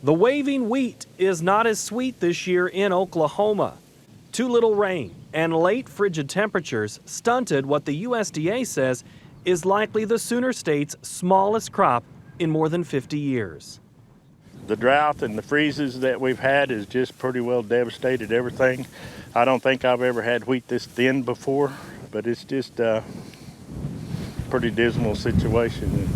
The waving wheat is not as sweet this year in Oklahoma. Too little rain and late frigid temperatures stunted what the USDA says is likely the Sooner State's smallest crop in more than 50 years. The drought and the freezes that we've had has just pretty well devastated everything. I don't think I've ever had wheat this thin before, but it's just a pretty dismal situation.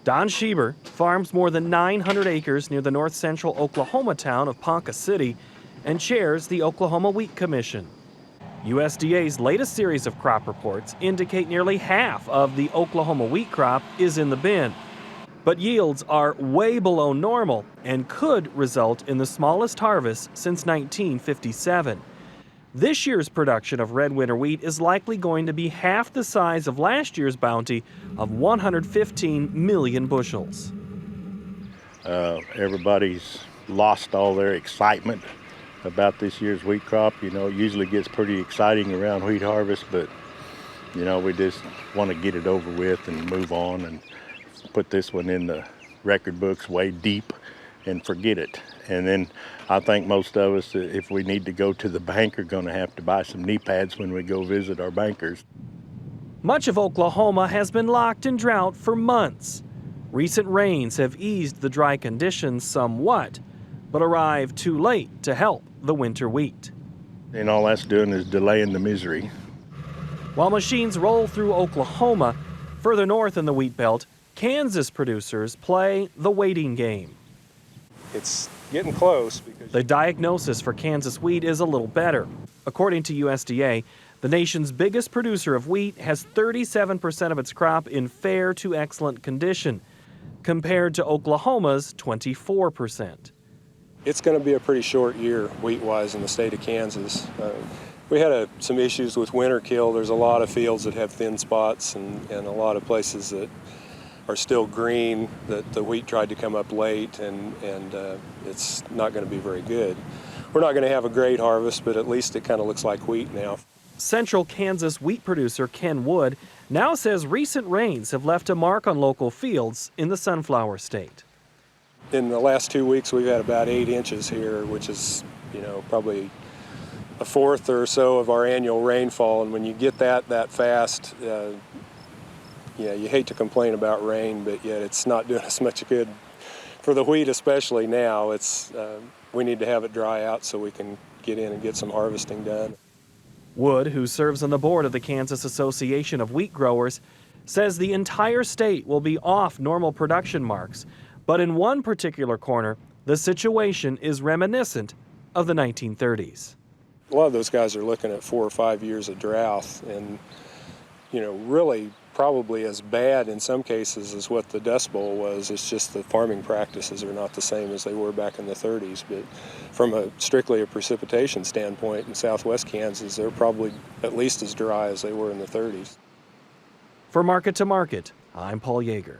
Don Schieber farms more than 900 acres near the north central Oklahoma town of Ponca City and chairs the Oklahoma Wheat Commission. USDA's latest series of crop reports indicate nearly half of the Oklahoma wheat crop is in the bin. But yields are way below normal and could result in the smallest harvest since 1957. This year's production of red winter wheat is likely going to be half the size of last year's bounty of 115 million bushels. Everybody's lost all their excitement about this year's wheat crop. You know, it usually gets pretty exciting around wheat harvest, but you know, we just want to get it over with and move on and put this one in the record books way deep and forget it. And then I think most of us, if we need to go to the bank, are going to have to buy some knee pads when we go visit our bankers. Much of Oklahoma has been locked in drought for months. Recent rains have eased the dry conditions somewhat, but arrived too late to help the winter wheat. And all that's doing is delaying the misery. While machines roll through Oklahoma, further north in the wheat belt, Kansas producers play the waiting game. It's getting close. The diagnosis for Kansas wheat is a little better. According to USDA, the nation's biggest producer of wheat has 37% of its crop in fair to excellent condition, compared to Oklahoma's 24%. It's going to be a pretty short year wheat-wise in the state of Kansas. We had some issues with winter kill. There's a lot of fields that have thin spots and a lot of places that are still green that the wheat tried to come up late, and it's not going to be very good. We're not going to have a great harvest, but at least it kind of looks like wheat now. Central Kansas wheat producer Ken Wood now says recent rains have left a mark on local fields in the sunflower state. In the last 2 weeks, we've had about 8 inches here, which is, you know, probably a fourth or so of our annual rainfall. And when you get that fast, yeah, you hate to complain about rain, but yet it's not doing us much good for the wheat, especially now. We need to have it dry out so we can get in and get some harvesting done. Wood, who serves on the board of the Kansas Association of Wheat Growers, says the entire state will be off normal production marks, but in one particular corner, the situation is reminiscent of the 1930s. A lot of those guys are looking at 4 or 5 years of drought, and you know, really probably as bad in some cases as what the Dust Bowl was. It's just the farming practices are not the same as they were back in the 30s. But from strictly a precipitation standpoint in southwest Kansas, they're probably at least as dry as they were in the 30s. For Market to Market, I'm Paul Yeager.